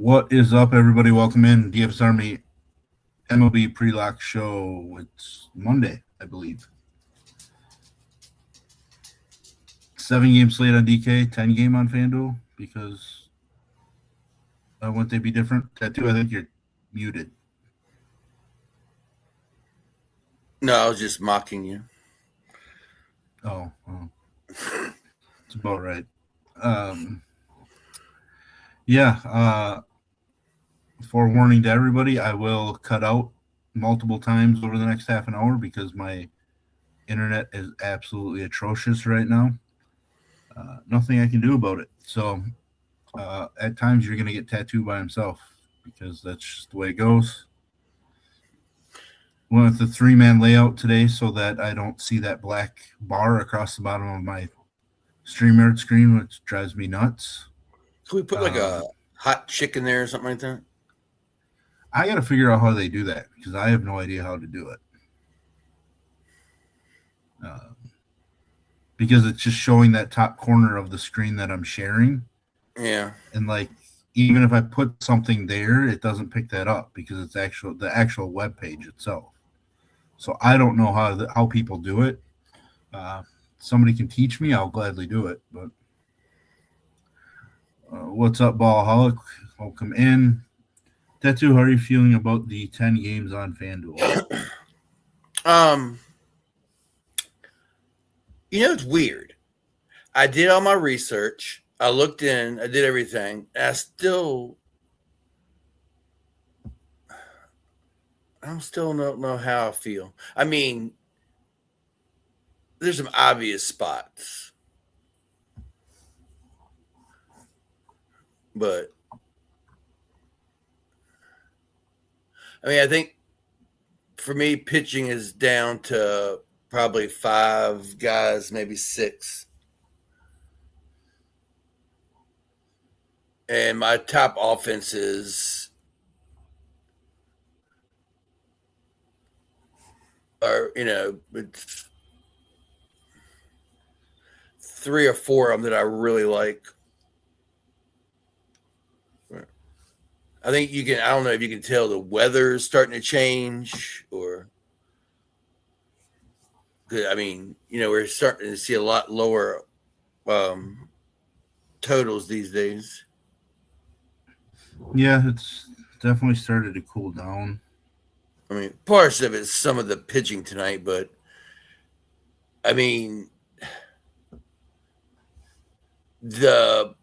What is up, everybody? Welcome in DfsArmy MLB pre-lock show. It's Monday, I believe. 7-game slate on DK, 10-game on FanDuel. Because wouldn't they be different? Tattoo, I think you're muted. No, I was just mocking you. Oh, it's about right. Forewarning to everybody, I will cut out multiple times over the next half an hour because my internet is absolutely atrocious right now. Nothing I can do about it. So at times you're going to get Tattoo by himself because that's just the way it goes. Went with the 3-man layout today so that I don't see that black bar across the bottom of my StreamYard screen, which drives me nuts. Can we put like a hot chicken there or something like that? I got to figure out how they do that because I have no idea how to do it. Because it's just showing that top corner of the screen that I'm sharing. Yeah. And like, even if I put something there, it doesn't pick that up because it's the actual web page itself. So I don't know how people do it. Somebody can teach me, I'll gladly do it. But what's up, Ballaholic? Welcome in. Tattoo, how are you feeling about the 10 games on FanDuel? It's weird. I did all my research. I looked in. I did everything. And I still don't know how I feel. I mean, there's some obvious spots. But I think for me, pitching is down to probably 5 guys, maybe 6. And my top offenses are, it's 3 or 4 of them that I really like. I think I don't know if you can tell the weather is starting to change or, we're starting to see a lot lower totals these days. Yeah, it's definitely started to cool down. I mean, parts of it is some of the pitching tonight, but the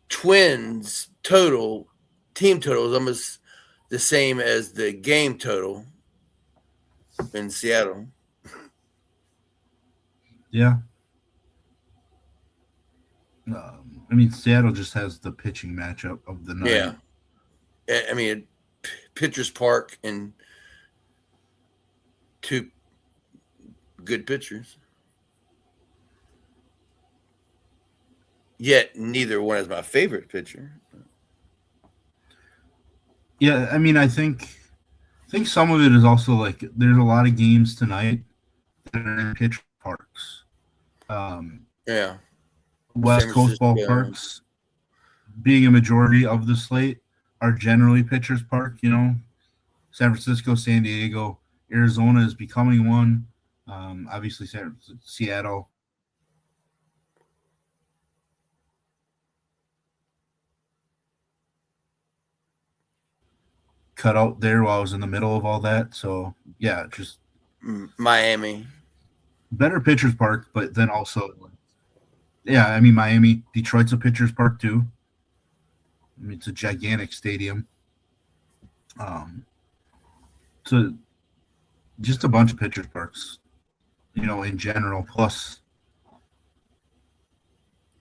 Twins team total is almost the same as the game total in Seattle. Yeah. Seattle just has the pitching matchup of the night. Yeah. Pitchers Park and 2 good pitchers. Yet neither one is my favorite pitcher. Yeah, I think some of it is also like there's a lot of games tonight that are in pitch parks. Yeah. West Coast ballparks, being a majority of the slate, are generally pitchers park. San Francisco, San Diego, Arizona is becoming one. Obviously, Seattle. Cut out there while I was in the middle of all that. So, yeah, just Miami. Better pitchers park, but then also, yeah, Miami, Detroit's a pitchers park too. It's a gigantic stadium. So just a bunch of pitchers parks, in general. Plus,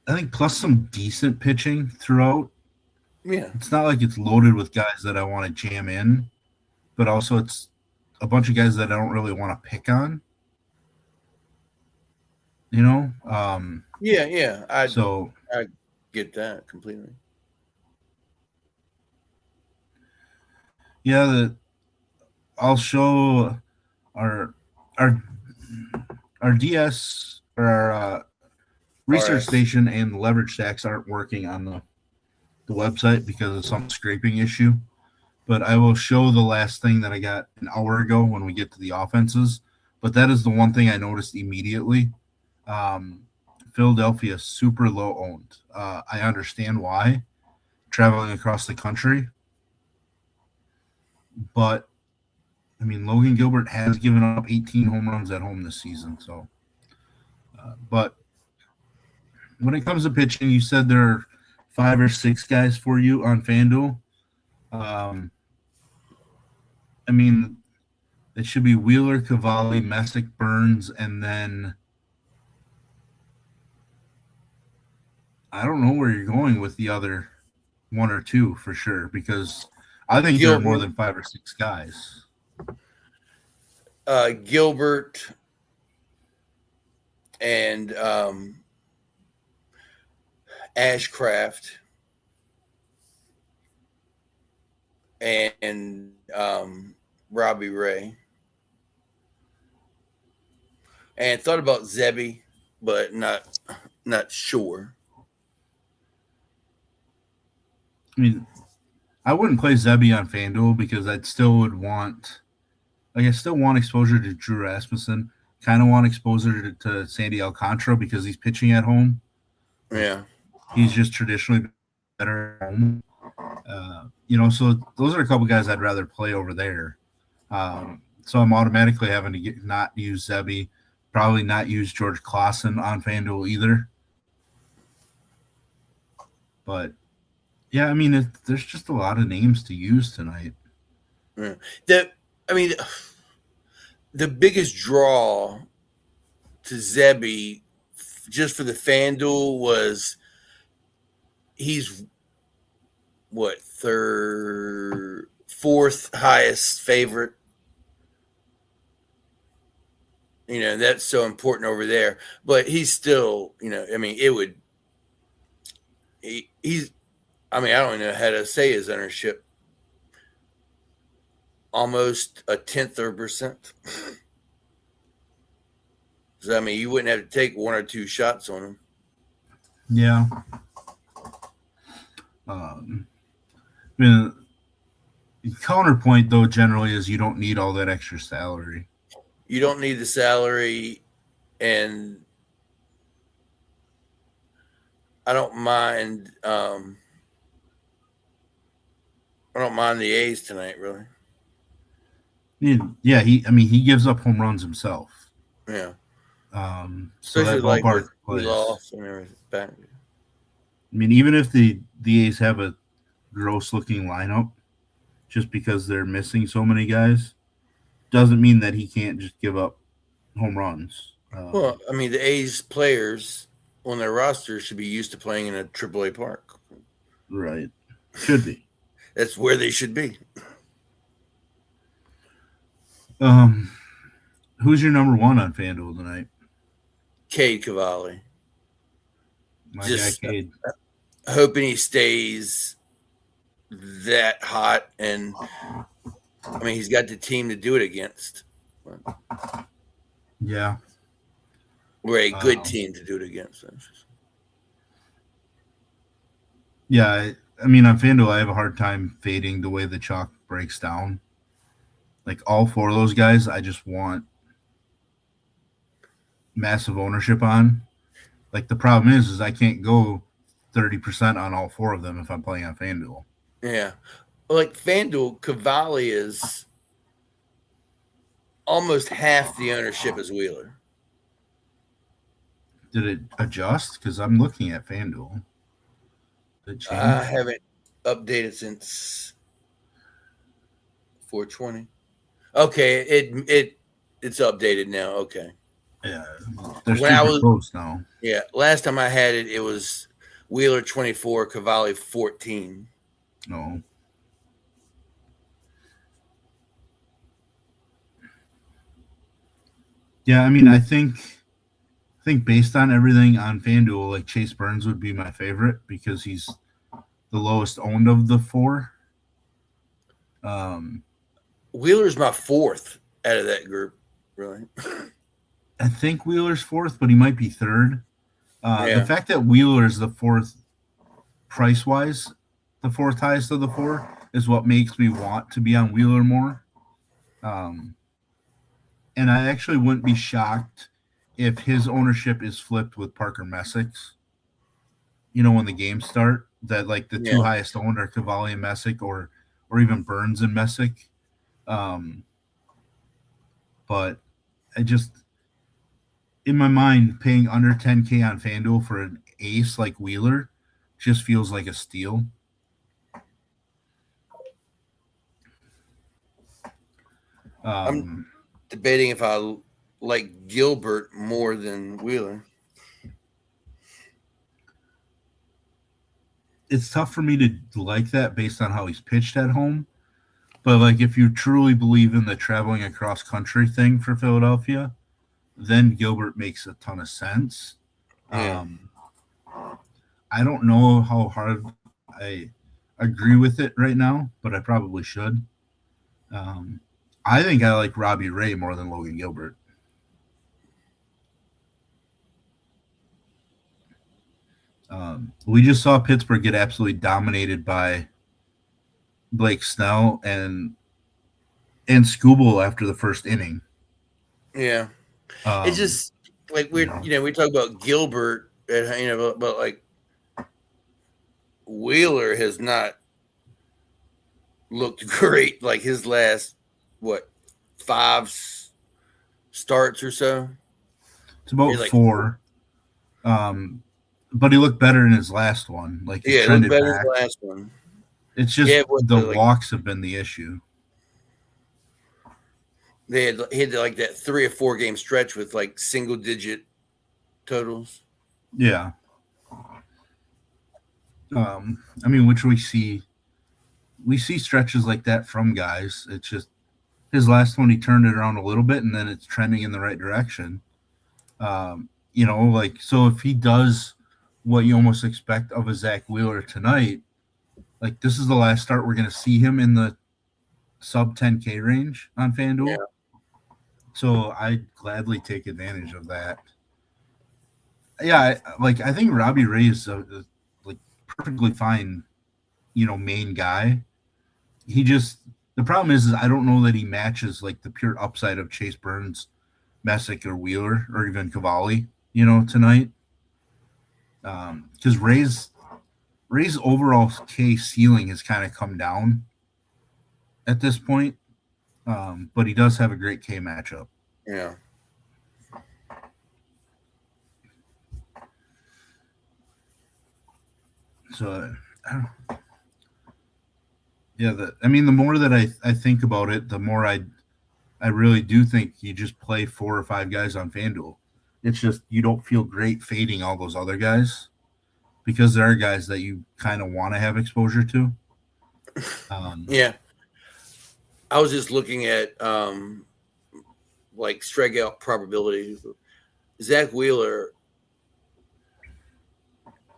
I think some decent pitching throughout. Yeah. It's not like it's loaded with guys that I want to jam in, but also it's a bunch of guys that I don't really want to pick on. Yeah. I get that completely. Yeah, I'll show our DS or our research station and the leverage stacks aren't working on the the website because of some scraping issue. But I will show the last thing that I got an hour ago when we get to the offenses. But that is the one thing I noticed immediately. Philadelphia is super low owned. I understand why, traveling across the country. But, I mean, Logan Gilbert has given up 18 home runs at home this season. So, but when it comes to pitching, you said there are 5 or 6 guys for you on FanDuel. I mean, it should be Wheeler, Cavalli, Messick, Burns, and then I don't know where you're going with the other 1 or 2 for sure, because I think there are more than 5 or 6 guys. Gilbert and Ashcraft and Robbie Ray. And thought about Zebby, but not sure. I mean, I wouldn't play Zebby on FanDuel because I still want exposure to Drew Rasmussen. Kind of want exposure to Sandy Alcantara because he's pitching at home. Yeah. He's just traditionally better at home. So those are a couple guys I'd rather play over there. So I'm automatically having to not use Zebby, probably not use George Clausen on FanDuel either. But, yeah, I mean, there's just a lot of names to use tonight. Yeah. The biggest draw to Zebby just for the FanDuel was he's fourth highest favorite. That's so important over there. But he's still, I don't even know how to say his ownership. Almost a 1/10 of a percent. So, you wouldn't have to take 1 or 2 shots on him. Yeah. The counterpoint, though, generally is you don't need all that extra salary. You don't need the salary, and I don't mind. I don't mind the A's tonight, really. Yeah, he gives up home runs himself. Yeah. So that ballpark plays. Lost and everything back. I mean, even if the A's have a gross-looking lineup, just because they're missing so many guys, doesn't mean that he can't just give up home runs. The A's players on their roster should be used to playing in a AAA park. Right. Should be. That's where they should be. Who's your number 1 on FanDuel tonight? Cade Cavalli. My guy Cade. Hoping he stays that hot, and he's got the team to do it against. Yeah. We're a good team to do it against. Yeah, on FanDuel, I have a hard time fading the way the chalk breaks down. Like, all 4 of those guys, I just want massive ownership on. Like, the problem is I can't go 30% on all 4 of them if I'm playing on FanDuel. Yeah. Like, FanDuel, Cavalli is almost half the ownership as Wheeler. Did it adjust? Because I'm looking at FanDuel. Did it change? I haven't updated since 420. Okay, it's updated now. Okay. Yeah, they're super close now. Yeah, last time I had it, it was Wheeler 24, Cavalli 14. No. Yeah, I think based on everything on FanDuel, like, Chase Burns would be my favorite because he's the lowest owned of the 4. Wheeler's my 4th out of that group, really. I think Wheeler's 4th, but he might be 3rd. The fact that Wheeler is the 4th price-wise the fourth highest of the four is what makes me want to be on Wheeler more. And I actually wouldn't be shocked if his ownership is flipped with Parker Messick's. When the games start, that like the two highest owned are Cavalli and Messick, or even Burns and Messick. But I just, in my mind, paying under 10K on FanDuel for an ace like Wheeler just feels like a steal. I'm debating if I like Gilbert more than Wheeler. It's tough for me to like that based on how he's pitched at home. But like, if you truly believe in the traveling across country thing for Philadelphia, then Gilbert makes a ton of sense. Yeah. I don't know how hard I agree with it right now, but I probably should. I think I like Robbie Ray more than Logan Gilbert. We just saw Pittsburgh get absolutely dominated by Blake Snell and Skubal after the first inning. Yeah. It's just like we talk about Gilbert, but like Wheeler has not looked great. Like his last 5 starts or so. It's about 4. But he looked better in his last one. Like he trended looked better back. in his last one. It's just the walks have been the issue. He had like that 3 or 4 game stretch with like single digit totals. Yeah. I mean, which we see stretches like that from guys. It's just his last one, he turned it around a little bit, and then it's trending in the right direction. So if he does what you almost expect of a Zach Wheeler tonight, like this is the last start we're going to see him in the sub 10K range on FanDuel. Yeah. So I'd gladly take advantage of that. Yeah, I think Robbie Ray is a perfectly fine, main guy. The problem is I don't know that he matches like the pure upside of Chase Burns, Messick, or Wheeler, or even Cavalli, tonight. Because Ray's overall K ceiling has kind of come down at this point. But he does have a great K matchup. Yeah. So, the more that I think about it, the more I really do think you just play 4 or 5 guys on FanDuel. It's just you don't feel great fading all those other guys because there are guys that you kind of want to have exposure to. Yeah. I was just looking at strikeout probability. Zach Wheeler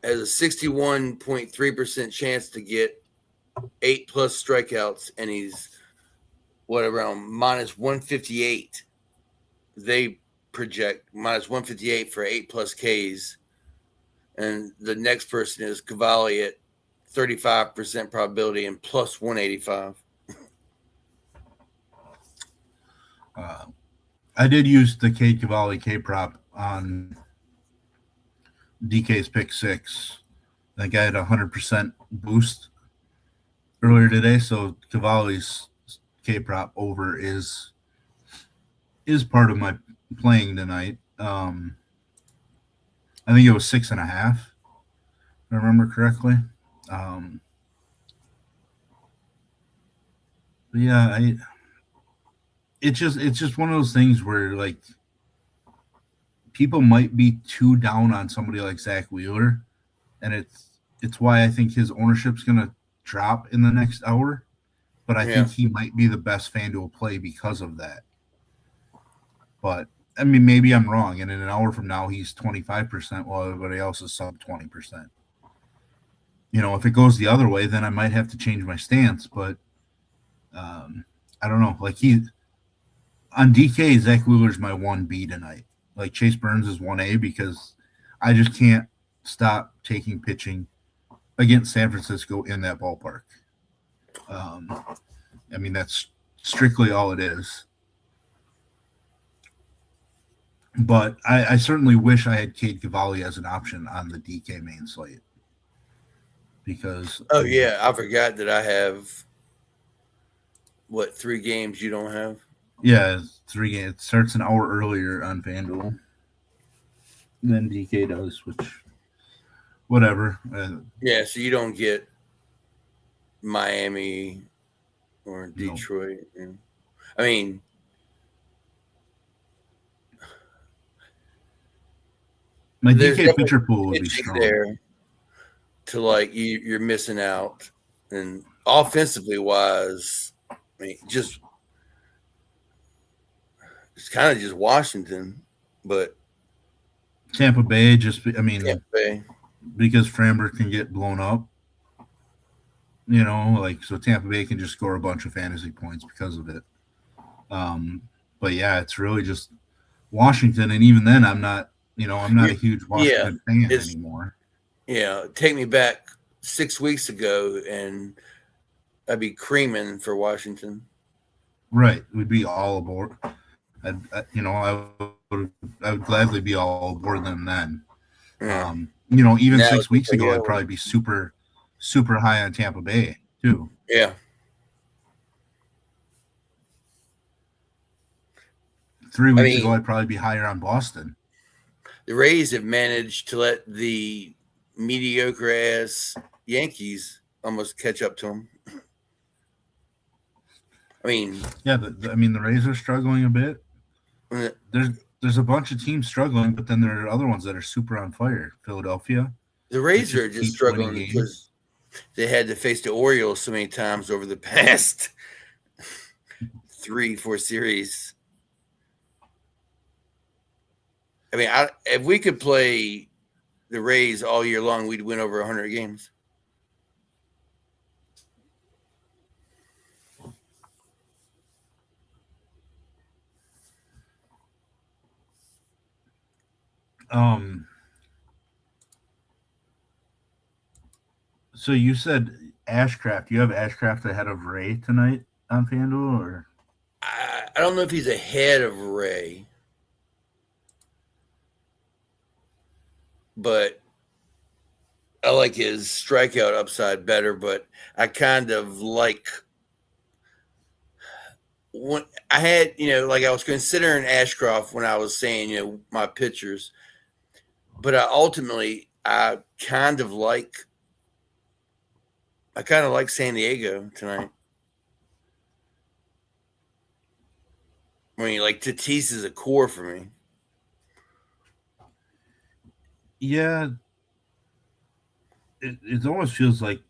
has a 61.3% chance to get 8+ strikeouts, and he's around minus 158. They project minus 158 for 8+ Ks. And the next person is Cavalli at 35% probability and plus 185. I did use the K Cavalli K prop on DK's pick 6. That guy had 100% boost earlier today, so Cavalli's K prop over is part of my playing tonight. I think it was 6.5, if I remember correctly. But yeah, it's just one of those things where like people might be too down on somebody like Zach Wheeler, and it's why I think his ownership's gonna drop in the next hour. But I think he might be the best FanDuel play because of that. But I mean, maybe I'm wrong, and in an hour from now he's 25% while everybody else is sub 20%. If it goes the other way, then I might have to change my stance. But I don't know. Like on DK, Zach Wheeler's my 1B tonight. Like Chase Burns is 1A because I just can't stop taking pitching against San Francisco in that ballpark. I mean, that's strictly all it is. But I certainly wish I had Cade Cavalli as an option on the DK main slate. Because Oh yeah, I forgot that I have 3 games you don't have? Yeah, 3 games. It starts an hour earlier on FanDuel than DK does, which whatever. Yeah, so you don't get Miami or Detroit. No. I mean, my DK pitcher pool would be strong. There to like you're missing out, and offensively wise, I mean, just it's kind of just Washington, but Tampa Bay Tampa Bay. Because Framber can get blown up. You know, like so Tampa Bay can just score a bunch of fantasy points because of it. But yeah, it's really just Washington, and even then, I'm not a huge Washington fan anymore. Yeah, take me back 6 weeks ago, and I'd be creaming for Washington. Right, we'd be all aboard. I would gladly be all aboard them then. Yeah. Even now, 6 weeks ago, I'd probably be super, super high on Tampa Bay too. Yeah. 3 weeks ago, I'd probably be higher on Boston. The Rays have managed to let the mediocre ass Yankees almost catch up to them. I mean, yeah, the Rays are struggling a bit. There's a bunch of teams struggling, but then there are other ones that are super on fire. Philadelphia. The Rays are just struggling because they had to face the Orioles so many times over the past 3-4 series. I mean, if we could play the Rays all year long, we'd win over 100 games. So you said Ashcraft. You have Ashcraft ahead of Ray tonight on FanDuel, or I don't know if he's ahead of Ray, but I like his strikeout upside better. But I kind of like when I had, like I was considering Ashcraft when I was saying, my pitchers, but I kind of like San Diego tonight. I mean, like Tatis is a core for me. Yeah, it almost feels like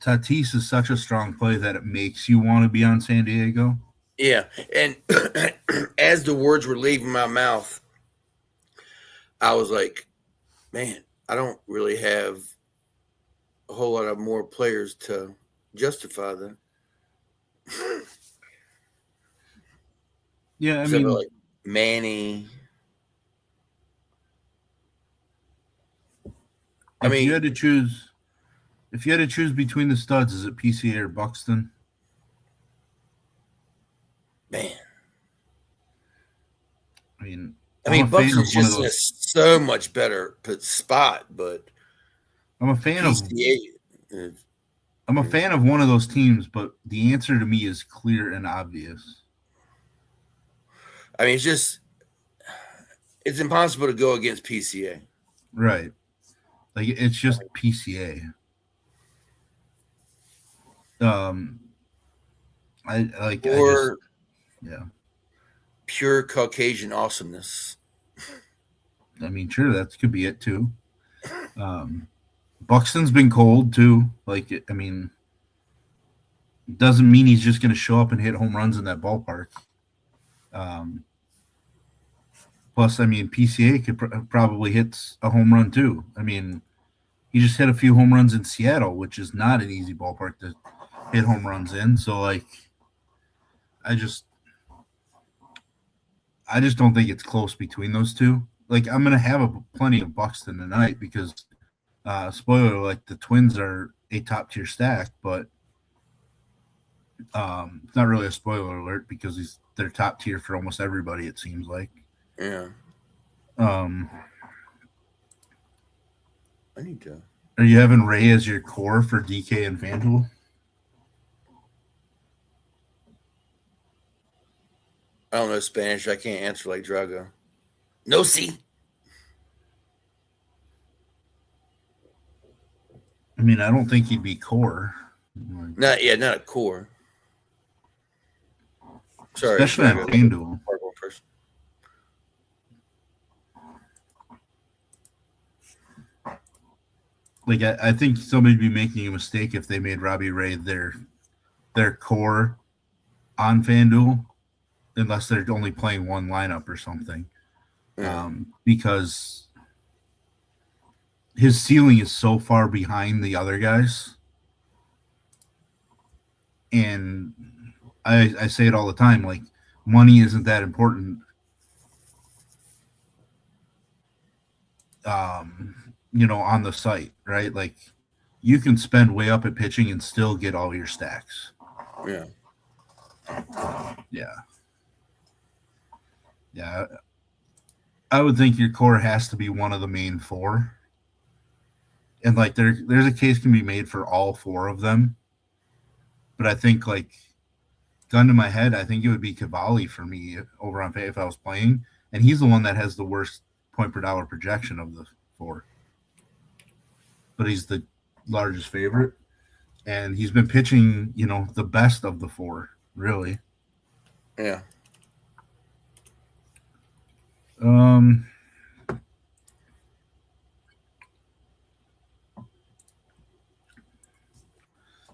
Tatis is such a strong play that it makes you want to be on San Diego. Yeah, and as the words were leaving my mouth, I was like, man, I don't really have a whole lot of more players to justify that. Yeah, like Manny. If you had to choose between the studs, is it PCA or Buxton? Man. I mean, Buxton's just in a so much better spot, but I'm a fan PCA, I'm a fan of one of those teams, but the answer to me is clear and obvious. I mean, it's impossible to go against PCA. Right. Like, it's just PCA. Pure Caucasian awesomeness. I mean, sure, that could be it too. Buxton's been cold too. Like, I mean, doesn't mean he's just going to show up and hit home runs in that ballpark. Plus, I mean, PCA could probably hit a home run too. I mean, he just hit a few home runs in Seattle, which is not an easy ballpark to hit home runs in. So, like, I just don't think it's close between those two. Like, I'm going to have plenty of Buxton tonight because Spoiler, like the Twins are a top tier stack, but it's not really a spoiler alert because they're top tier for almost everybody. It seems like. Yeah. Um, I need to. are you having Ray as your core for DK and FanDuel? I don't know Spanish. I can't answer like Drago. No, see. I mean, I don't think he'd be core. Not a core. Sorry, Especially on FanDuel. Like I think somebody'd be making a mistake if they made Robbie Ray their core on FanDuel, unless they're only playing one lineup or something. Yeah. Because his ceiling is so far behind the other guys. And I say it all the time, like money isn't that important. On the site, right? Like you can spend way up at pitching and still get all your stacks. Yeah. Yeah. Yeah. I would think your core has to be one of the main four. And like there's a case can be made for all four of them. But I think like gun to my head, I think it would be Cavalli for me over on if I was playing. And he's the one that has the worst point per dollar projection of the four. But he's the largest favorite. And he's been pitching, the best of the four, really. Yeah.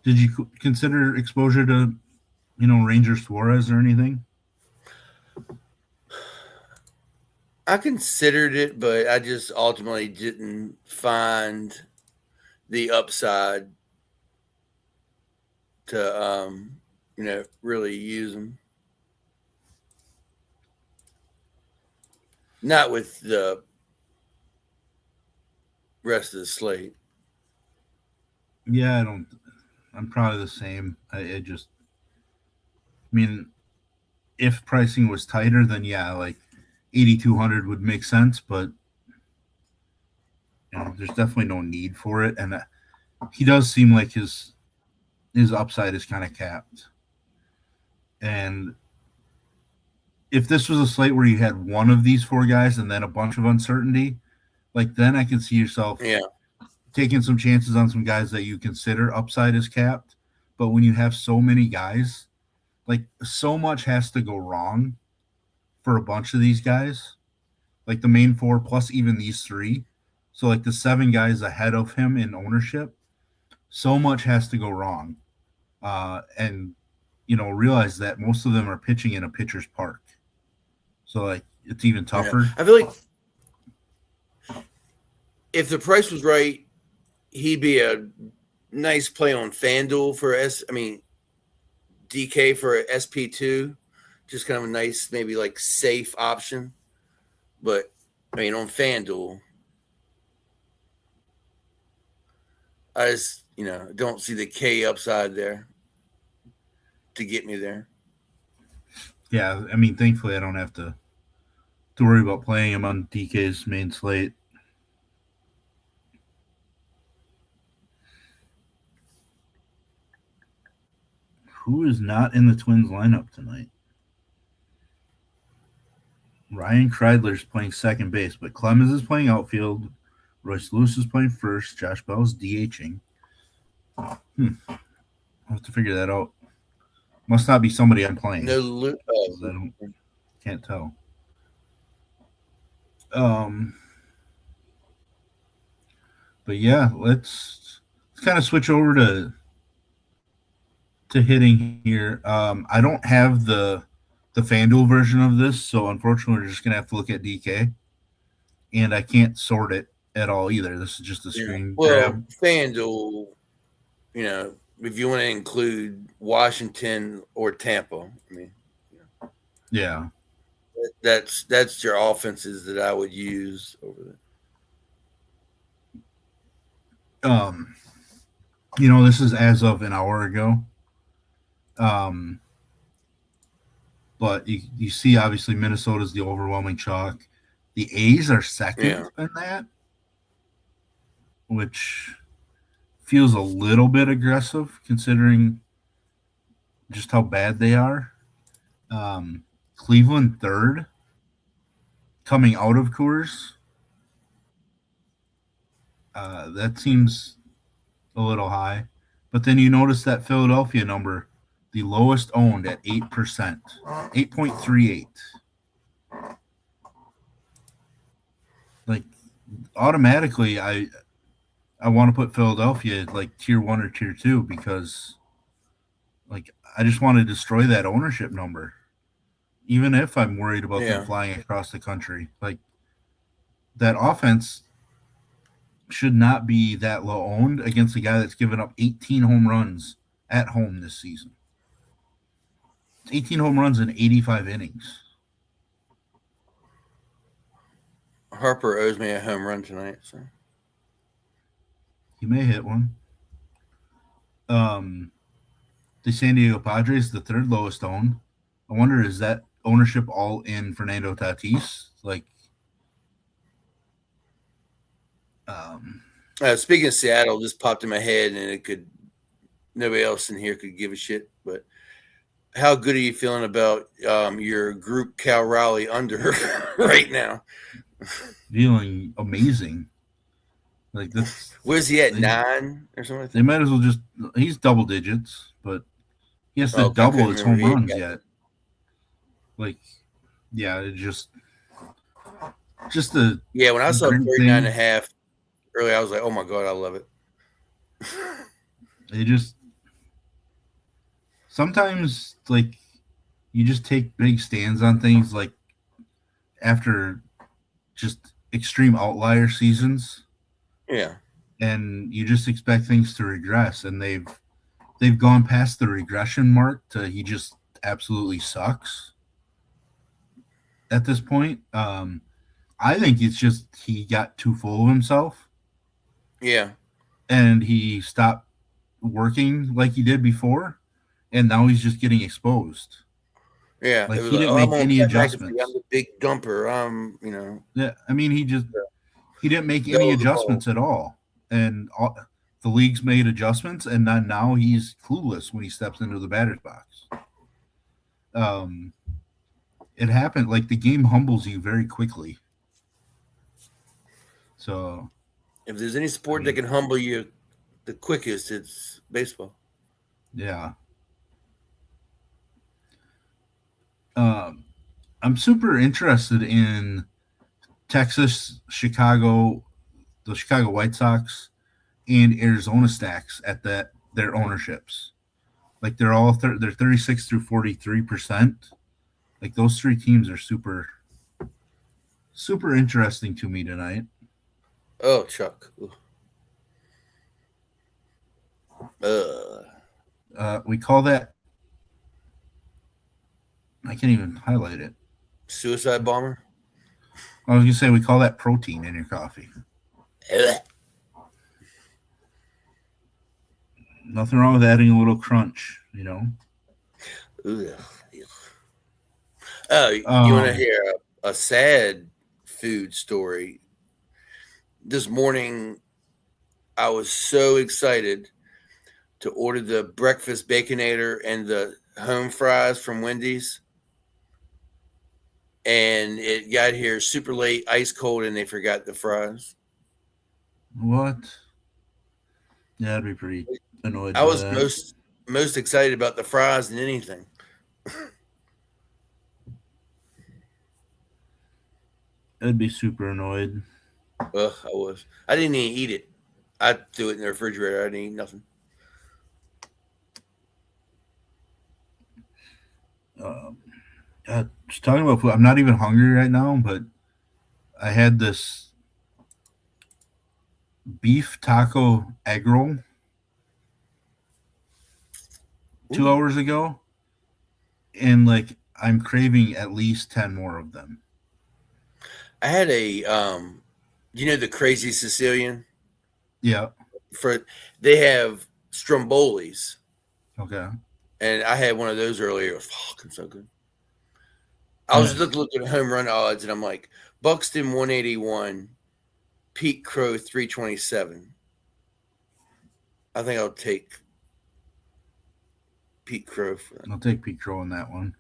Did you consider exposure to, Ranger Suarez or anything? I considered it, but I just ultimately didn't find the upside to, really use them. Not with the rest of the slate. Yeah, I'm probably the same. If pricing was tighter, then yeah, like 8,200 would make sense, but there's definitely no need for it. And he does seem like his upside is kind of capped. And if this was a slate where you had one of these four guys and then a bunch of uncertainty, like then I can see yourself taking some chances on some guys that you consider upside is capped. But when you have so many guys, like so much has to go wrong for a bunch of these guys, like the main four plus even these three. So like the 7 guys ahead of him in ownership, so much has to go wrong. And realize that most of them are pitching in a pitcher's park. So like it's even tougher. Yeah. I feel like if the price was right, he'd be a nice play on FanDuel for DK for SP2. Just kind of a nice, maybe like safe option. But on FanDuel, I just, don't see the K upside there to get me there. Yeah, thankfully I don't have to worry about playing him on DK's main slate. Who is not in the Twins lineup tonight? Ryan Kreidler's playing second base, but Clemens is playing outfield. Royce Lewis is playing first. Josh Bell's DHing. I'll have to figure that out. Must not be somebody I'm playing. No, I can't tell. But yeah, let's kind of switch over to hitting here. I don't have the FanDuel version of this, so unfortunately we're just gonna have to look at DK. And I can't sort it at all either. This is just a screen grab. FanDuel, if you want to include Washington or Tampa, yeah, that's your offenses that I would use over there. This is as of an hour ago. But you see, obviously, Minnesota's the overwhelming chalk. The A's are second in that, which feels a little bit aggressive considering just how bad they are. Cleveland third, coming out of Coors. That seems a little high. But then you notice that Philadelphia number, the lowest owned at 8%, 8.38. Like, automatically, I want to put Philadelphia at like tier 1 or tier 2 because, like, I just want to destroy that ownership number, even if I'm worried about them flying across the country. Like, that offense should not be that low owned against a guy that's given up 18 home runs at home this season. 18 home runs in 85 innings. Harper owes me a home run tonight, so he may hit one. The San Diego Padres, the third lowest owned. I wonder, is that ownership all in Fernando Tatis? Like, speaking of Seattle, just popped in my head, and nobody else in here could give a shit. But how good are you feeling about your group Cal Raleigh under right now? Feeling amazing. Like this. Where's he at? 9 or something like that? They might as well he's double digits, but he has to double his home runs yet. Like, yeah, it just the when I saw 39.5 earlier, I was like, oh my god, I love it. They just sometimes, like, you just take big stands on things, like after just extreme outlier seasons. Yeah. And you just expect things to regress, and they've gone past the regression mark to he just absolutely sucks at this point. I think it's just he got too full of himself. Yeah. And he stopped working like he did before, and now he's just getting exposed. Yeah. Like, he didn't make any adjustments. I'm the big dumper. Yeah, I mean, he didn't make any adjustments at all. And the league's made adjustments, and now he's clueless when he steps into the batter's box. It happened. Like, the game humbles you very quickly. So, if there's any sport that can humble you the quickest, it's baseball. Yeah. I'm super interested in Texas, Chicago, the Chicago White Sox, and Arizona stacks at their ownerships. Like, they're all they're 36 through 43%. Like, those three teams are super, super interesting to me tonight. Oh, Chuck. We call that. I can't even highlight it. Suicide bomber? I was going to say we call that protein in your coffee. Nothing wrong with adding a little crunch, you know? Oh, you want to hear a sad food story? This morning, I was so excited to order the breakfast Baconator and the home fries from Wendy's. And it got here super late, ice cold, and they forgot the fries. What? Yeah, I'd be pretty annoyed. I was most excited about the fries than anything. I'd be super annoyed. Ugh, I was. I didn't even eat it. I threw it in the refrigerator. I didn't eat nothing. Just talking about food, I'm not even hungry right now, but I had this beef taco egg roll 2 hours ago, and, like, I'm craving at least 10 more of them. I had a, the Crazy Sicilian? Yeah. they have Strombolis, Okay. and I had one of those earlier. It was fucking so good. I was looking at home run odds, and I'm like, Buxton 181, Pete Crow 327. I think I'll take Pete Crow for that. I'll take Pete Crow on that one.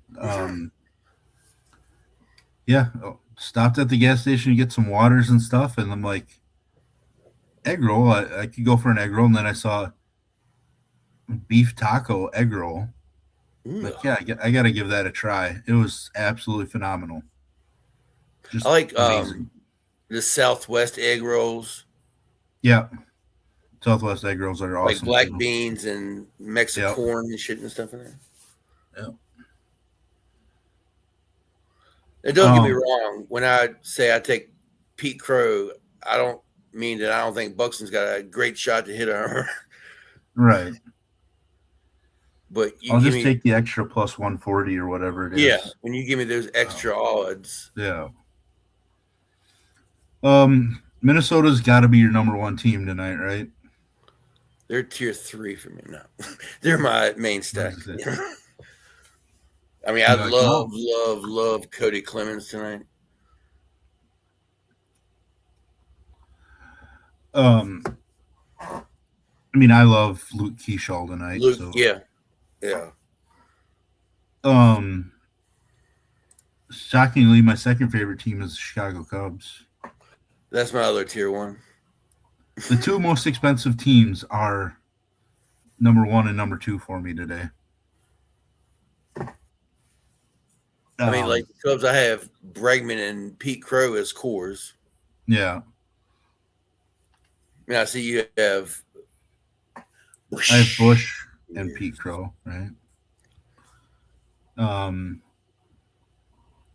Yeah, stopped at the gas station to get some waters and stuff, and I'm like, egg roll. I could go for an egg roll, and then I saw beef taco egg roll. Like, yeah, I got to give that a try. It was absolutely phenomenal. Just I like amazing. The Southwest egg rolls. Yeah, Southwest egg rolls are awesome. Like black too. beans and Mexican corn and shit and stuff in there. Yeah. And don't get me wrong. When I say I take Pete Crow, I don't mean that I don't think Buxton's got a great shot to hit her. Right. But I'll just take the extra plus 140 or whatever it is. Yeah, when you give me those extra odds. Yeah. Minnesota's got to be your number one team tonight, right? They're tier 3 for me now. They're my main stack. I mean, I love Cody Clemens tonight. I mean, I love Luke Keyshaw tonight. Yeah. Shockingly, my second favorite team is the Chicago Cubs. That's my other tier 1. The two most expensive teams are number 1 and number 2 for me today. I mean, like the Cubs, I have Bregman and Pete Crow as cores. Yeah. I mean, I see you have. I have Bush and Pete Crow, right?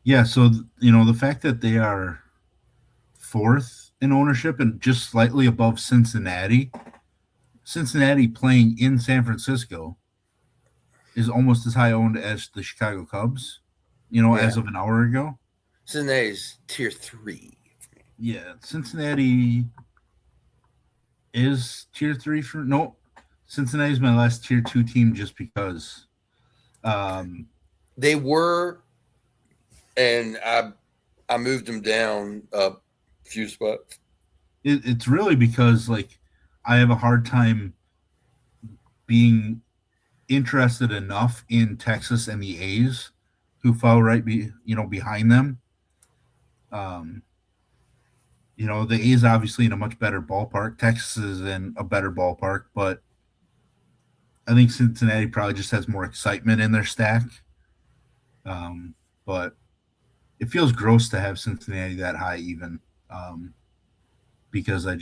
Yeah, so the fact that they are 4th in ownership and just slightly above Cincinnati playing in San Francisco is almost as high owned as the Chicago Cubs, as of an hour ago. Cincinnati's tier 3. Yeah, Cincinnati is tier 3 for no. Cincinnati's my last tier 2 team just because they were, and I moved them down a few spots. It's really because like I have a hard time being interested enough in Texas and the A's, who fell right behind them. The A's obviously in a much better ballpark. Texas is in a better ballpark, but I think Cincinnati probably just has more excitement in their stack. But it feels gross to have Cincinnati that high even, because I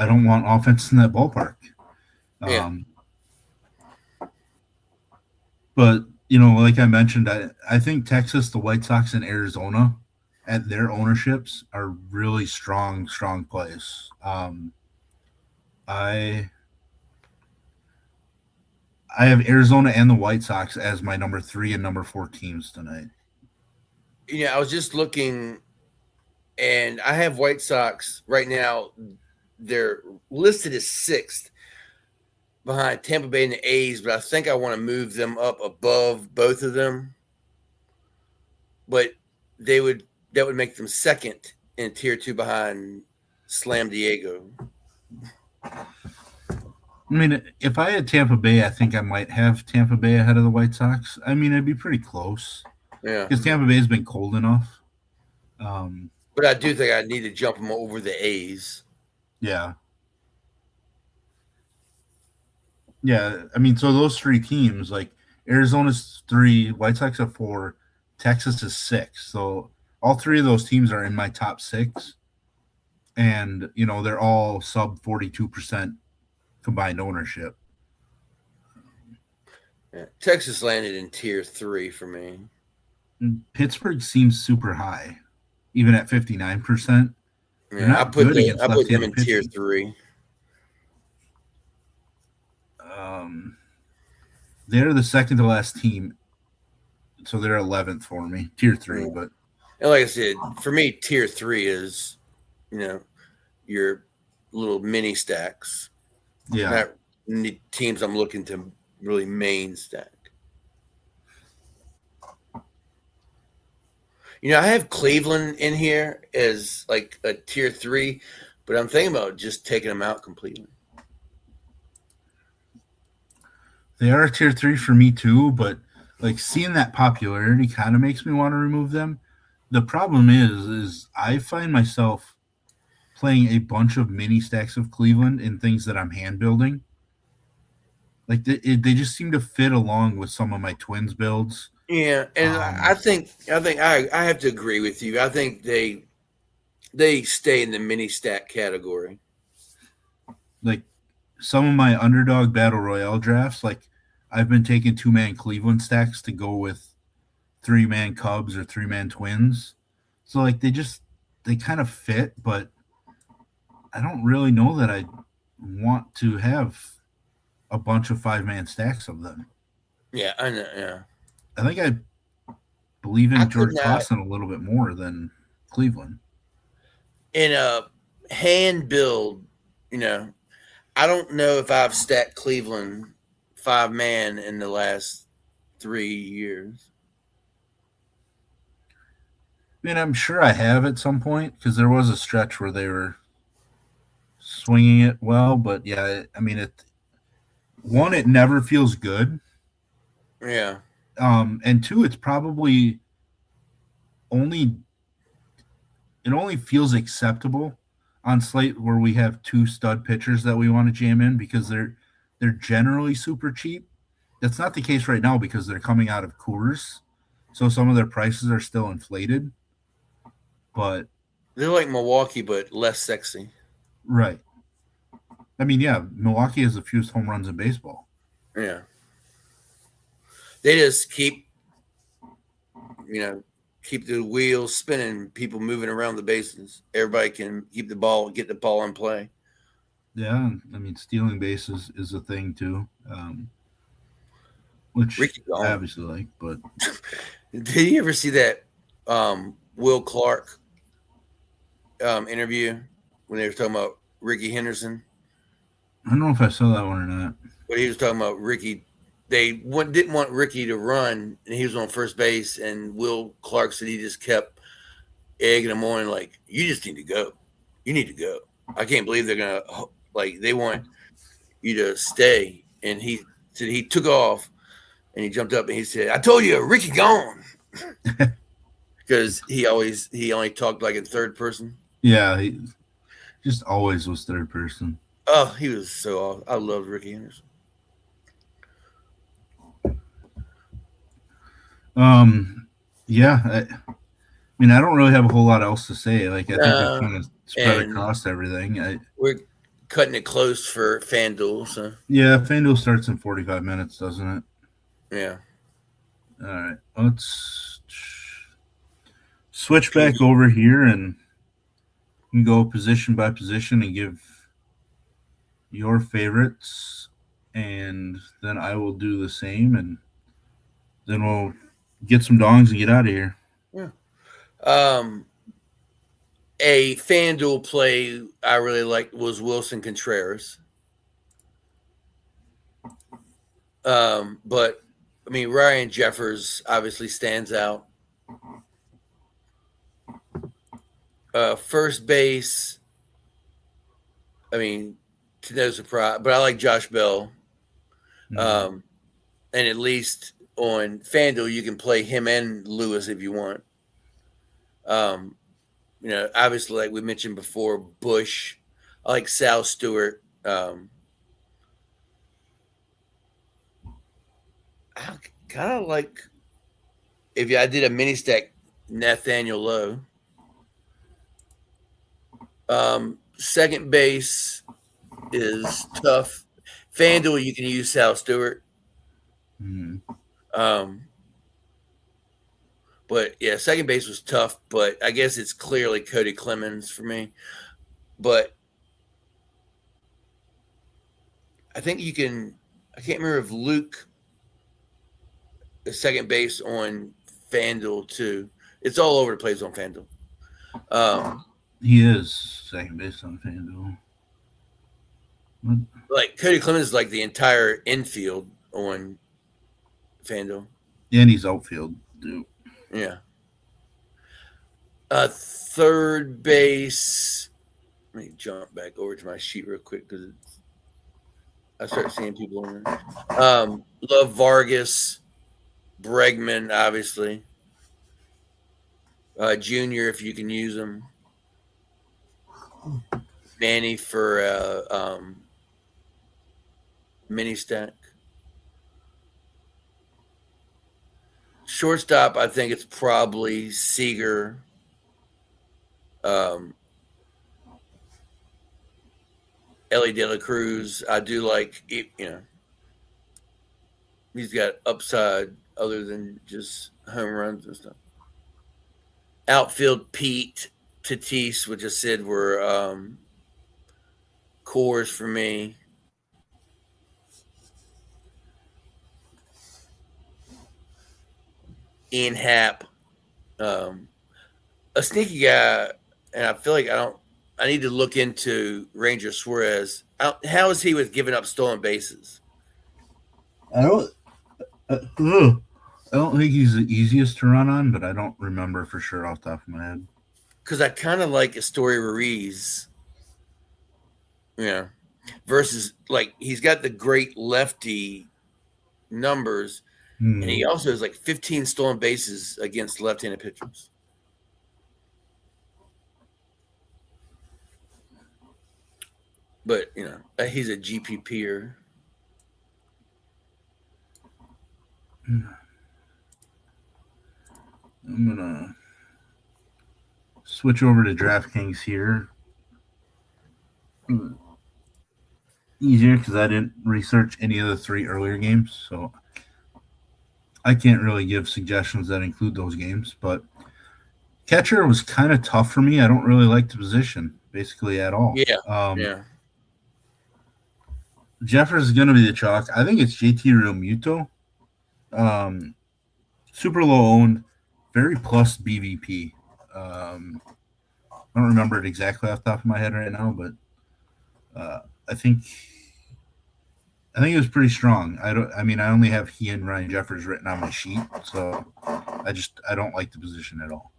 don't want offense in that ballpark. But, like I mentioned, I think Texas, the White Sox, and Arizona at their ownerships are really strong plays. I have Arizona and the White Sox as my number 3 and number 4 teams tonight. I was just looking, and I have White Sox right now. They're listed as 6th behind Tampa Bay and the A's, but I think I want to move them up above both of them. But that would make them 2nd in tier 2 behind Slam Diego. I mean, if I had Tampa Bay, I think I might have Tampa Bay ahead of the White Sox. I mean, it'd be pretty close. Yeah. Because Tampa Bay has been cold enough. But I do think I need to jump them over the A's. Yeah. Yeah, I mean, so those 3 teams, like Arizona's 3, White Sox are 4, Texas is 6. So all 3 of those teams are in my top 6. And, they're all sub 42% combined ownership. Yeah. Texas landed in tier 3 for me. And Pittsburgh seems super high, even at 59%. Yeah, I put them in tier 3. They're the second to last team, so they're 11th for me, tier 3. Yeah. But and like I said, for me, tier 3 is, your little mini stacks. Yeah. Not teams I'm looking to really main stack. You know, I have Cleveland in here as like a tier 3, but I'm thinking about just taking them out completely. They are a tier 3 for me too, but like seeing that popularity kind of makes me want to remove them. The problem is I find myself playing a bunch of mini stacks of Cleveland in things that I'm hand building. Like they just seem to fit along with some of my Twins builds. Yeah, and I think I have to agree with you. I think they stay in the mini stack category. Like some of my underdog battle royale drafts, like I've been taking 2-man Cleveland stacks to go with 3-man Cubs or 3-man Twins. So like they kind of fit, but I don't really know that I want to have a bunch of 5-man stacks of them. Yeah, I know. Yeah, I think I believe I in could George not Clausen a little bit more than Cleveland. in a hand build. You know, I don't know if I've stacked Cleveland 5-man in the last 3 years. I mean, I'm sure I have at some point because there was a stretch where they were swinging it well, but yeah, I mean, it never feels good, Yeah, and two, it's probably only it only feels acceptable on slate where we have 2 stud pitchers that we want to jam in because they're generally super cheap. That's not the case right now because they're coming out of Coors, so some of their prices are still inflated. But they're like Milwaukee, but less sexy. right, I mean, yeah, Milwaukee has the fewest home runs in baseball. Yeah, they just keep keep the wheels spinning, people moving around the bases. Everybody can get the ball in play. Yeah, I mean, stealing bases is a thing too, which Ricky I gone. obviously like. But Did you ever see that Will Clark interview when they were talking about Ricky Henderson? I don't know if I saw that one or not. But he was talking about Ricky. They didn't want Ricky to run, and he was on first base. And Will Clark said he just kept egging him on, like, "You just need to go. You need to go. I can't believe they're gonna they want you to stay." And he said he took off, and he jumped up and he said, "I told you, Ricky gone," because he only talked like in third person. Yeah, he just always was third person. Oh, he was so awesome. I loved Ricky Henderson. Yeah, I mean, I don't really have a whole lot else to say. Like, I think I've kind of spread across everything. We're cutting it close for FanDuel, so Yeah, FanDuel starts in 45 minutes, doesn't it? yeah. All right, let's switch back over here and you can go position by position and give your favorites, and then I will do the same, and then we'll get some dongs and get out of here. Yeah. A FanDuel play I really liked was Wilson Contreras. But I mean, Ryan Jeffers obviously stands out. First base, I mean, to no surprise, but I like Josh Bell. And at least on FanDuel, you can play him and Lewis if you want. Obviously, like we mentioned before, Bush. I like Sal Stewart. I kind of like if I did a mini stack, Nathaniel Lowe. Second base is tough. FanDuel, you can use Sal Stewart. But yeah, second base was tough, but I guess it's clearly Cody Clemens for me. But I think you can. I can't remember if Luke is second base on FanDuel too. It's all over the place on FanDuel. He is second base on FanDuel. Like Cody Clemens is like the entire infield on FanDuel. And he's outfield, dude. Yeah. Third base. Let me jump back over to my sheet real quick because I start seeing people in there. Love Vargas, Bregman, obviously. Junior, if you can use him. Manny for mini stack. Shortstop, I think it's probably Seager. Ellie De La Cruz. I do like it, he's got upside other than just home runs and stuff. Outfield, Pete, Tatis, which I said were cores for me. Ian Happ, a sneaky guy, and I feel like I need to look into Ranger Suarez. How is he with giving up stolen bases? I don't think he's the easiest to run on, but I don't remember for sure off the top of my head. Because I kind of like Astory Ruiz. Yeah. Versus, like, he's got the great lefty numbers, and he also has like 15 stolen bases against left-handed pitchers. But, he's a GPPer. I'm going to switch over to DraftKings here. Easier because I didn't research any of the 3 earlier games, so I can't really give suggestions that include those games. But catcher was kind of tough for me. I don't really like the position basically at all. Yeah. Jeffers is going to be the chalk. I think it's JT Realmuto. Super low owned, very plus BVP. I don't remember it exactly off the top of my head right now, but I think it was pretty strong. I only have he and Ryan Jeffers written on my sheet, so I don't like the position at all.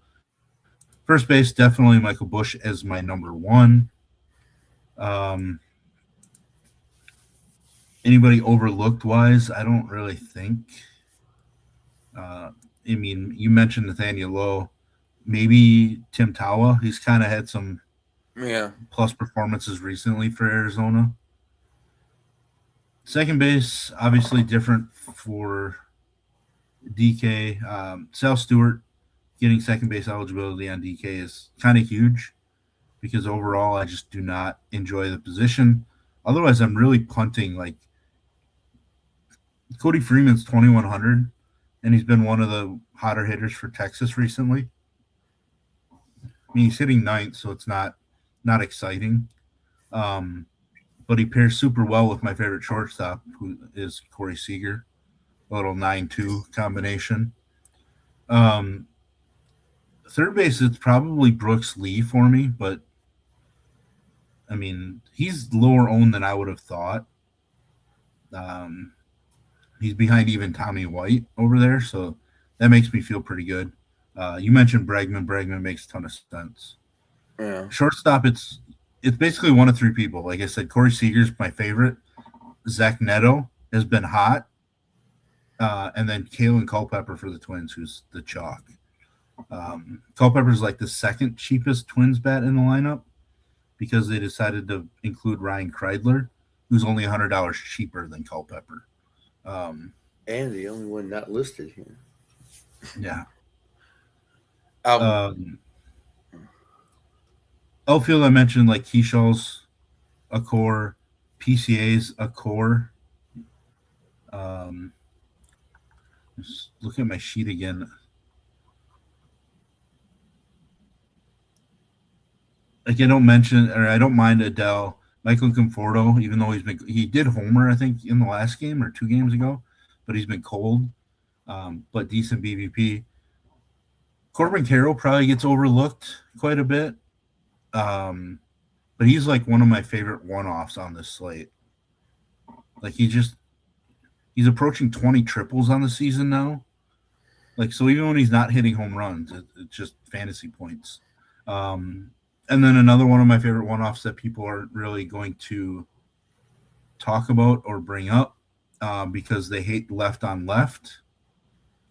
First base, definitely Michael Busch as my number 1. Anybody overlooked wise, I don't really think. You mentioned Nathaniel Lowe, maybe Tim Tawa. He's kind of had some plus performances recently for Arizona. Second base, obviously different for DK. Sal Stewart getting second base eligibility on DK is kind of huge because overall I just do not enjoy the position. Otherwise, I'm really punting. Like Cody Freeman's 2,100, and he's been one of the hotter hitters for Texas recently. He's hitting 9th, so it's not exciting. But he pairs super well with my favorite shortstop, who is Corey Seager, a little 9-2 combination. Third base, it's probably Brooks Lee for me, but he's lower owned than I would have thought. He's behind even Tommy White over there, so that makes me feel pretty good. You mentioned Bregman. Bregman makes a ton of sense. Yeah. Shortstop, it's basically one of 3 people. Like I said, Corey Seager's my favorite. Zach Neto has been hot. And then Kalen Culpepper for the Twins, who's the chalk. Culpepper's like the second cheapest Twins bat in the lineup because they decided to include Ryan Kreidler, who's only $100 cheaper than Culpepper. And the only one not listed here. Yeah. Outfield, I mentioned like Keyshaw's a core, PCA's a core. Just look at my sheet again. Like I don't mind Adele, Michael Conforto, even though he did homer, I think, in the last game or 2 games ago, but he's been cold. But decent BVP. Corbin Carroll probably gets overlooked quite a bit. But he's like one of my favorite one-offs on this slate. Like he's approaching 20 triples on the season now. Like, so even when he's not hitting home runs, it's just fantasy points. And then another one of my favorite one-offs that people aren't really going to talk about or bring up because they hate left on left.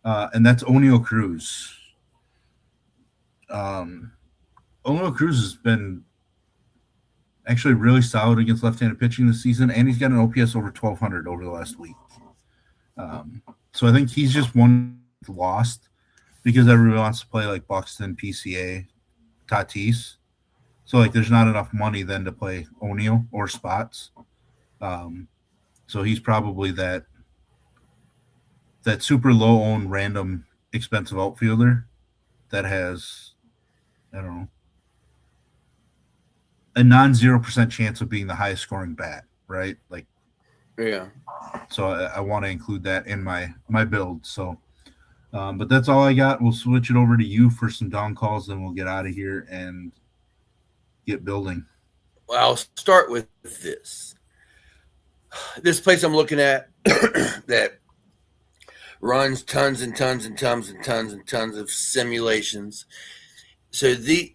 And that's Oneil Cruz. Oneil Cruz has been actually really solid against left-handed pitching this season, and he's got an OPS over 1,200 over the last week. So I think he's just one lost because everybody wants to play like Buxton, PCA, Tatis. So like there's not enough money then to play O'Neill or spots. So he's probably that super low owned random expensive outfielder that has, I don't know, a non-0% chance of being the highest scoring bat, right? Like, yeah. So I want to include that in my build. So, but that's all I got. We'll switch it over to you for some down calls, then we'll get out of here and get building. Well, I'll start with this. This place I'm looking at that runs tons and tons and tons and tons and tons of simulations. So these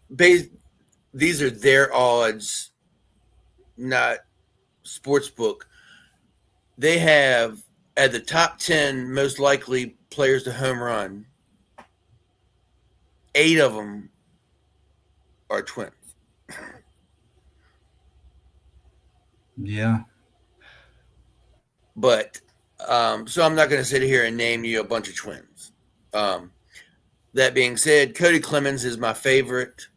are their odds, not sportsbook. They have at the top 10 most likely players to home run, 8 of them are twins. Yeah. But so I'm not going to sit here and name you a bunch of twins. That being said, Cody Clemens is my favorite.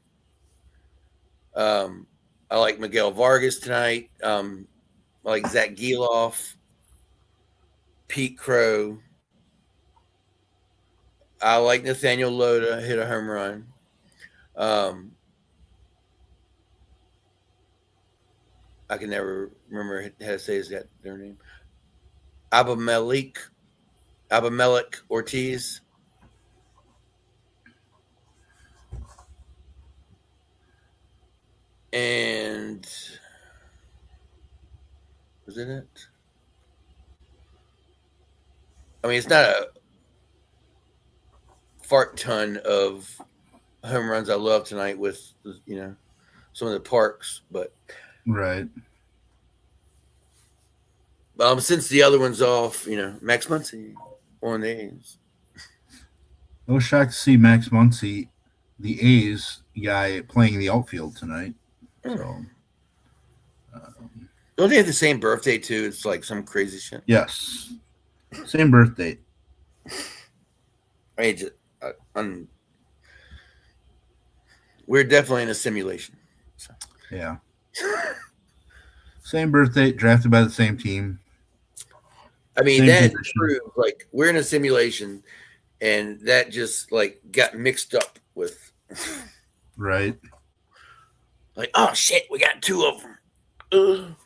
I like Miguel Vargas tonight. I like Zach Geloff, Pete Crow. I like Nathaniel Loda, hit a home run. I can never remember how to say their name. Abimelech Ortiz. And was it? I mean, it's not a fart ton of home runs I love tonight with, some of the parks, but right. Since the other one's off, Max Muncy on the A's. I was shocked to see Max Muncy, the A's guy, playing the outfield tonight. So, don't they have the same birthday too? It's like some crazy shit. Yes, same birthday. We're definitely in a simulation. So. Yeah. Same birthday, drafted by the same team. I mean, that proves like we're in a simulation, and that just like got mixed up with. Right. Like, oh shit, we got 2 of them.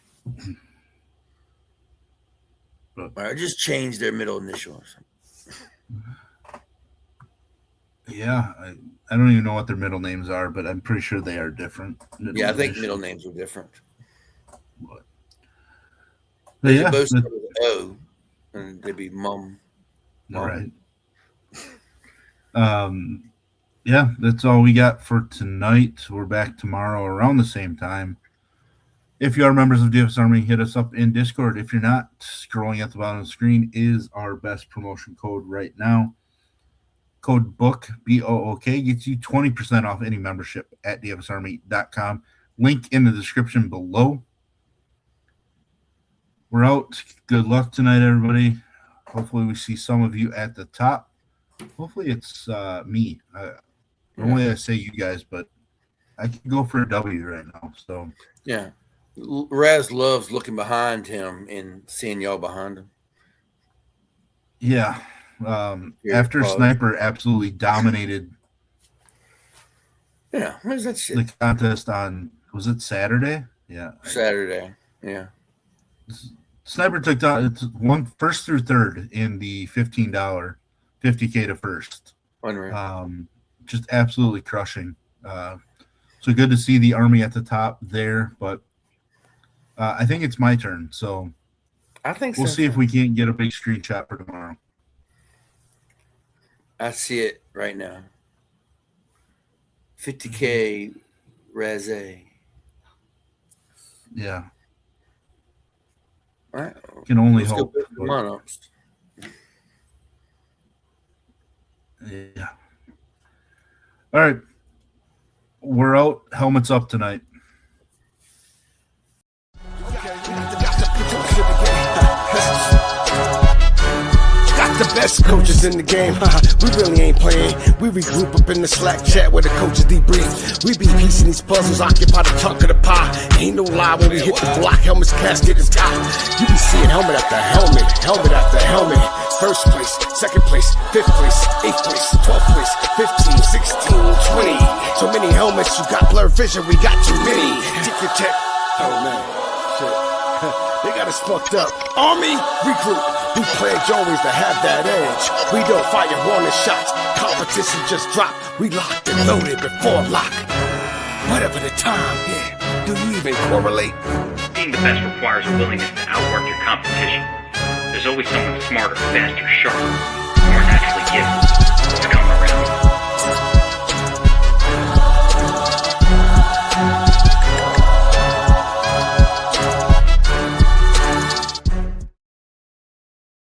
I just changed their middle initial or something. Yeah, I don't even know what their middle names are, but I'm pretty sure they are different. Yeah, I think middle names are different. But they both start with O, and they'd be mom. Right. Yeah, that's all we got for tonight. We're back tomorrow around the same time. If you are members of DFS Army, hit us up in Discord. If you're not, scrolling at the bottom of the screen is our best promotion code right now. Code BOOK, B-O-O-K, gets you 20% off any membership at dfsarmy.com. Link in the description below. We're out. Good luck tonight, everybody. Hopefully we see some of you at the top. Hopefully it's me. Normally I say you guys, but I can go for a W right now. So yeah, Raz loves looking behind him and seeing y'all behind him. Yeah, after Sniper absolutely dominated. Yeah, what is that shit? The contest on, was it Saturday? Yeah, Saturday. Yeah, Sniper took down first through third in the $15, $50K to first. Unreal. Just absolutely crushing. So good to see the Army at the top there, but I think it's my turn. So I think We'll so. see if we can't get a big screenshot for tomorrow. I see it right now. 50K Razé. Yeah. All right. Can only Let's go hope. back to the Monarchs. Yeah. All right. We're out. Helmets up tonight. Got the best coaches in the game. We really ain't playing. We regroup up in the Slack chat where the coaches debrief. We be piecing these puzzles, occupy the chunk of the pie. Ain't no lie when we hit the block, helmets casket is top. You be seeing helmet after helmet, helmet after helmet. First place, second place, fifth place, eighth place, 12th place, 15, 16, 20. So many helmets, you got blurred vision, we got too many. Tick your tech. Oh man, shit. They got us fucked up. Army, recruit. We pledge always to have that edge. We don't fire warning shots. Competition just dropped. We locked and loaded before lock. Whatever the time, yeah. Do you even correlate? Being the best requires a willingness to outwork your competition. There's always someone smarter, faster, sharper, more naturally gifted.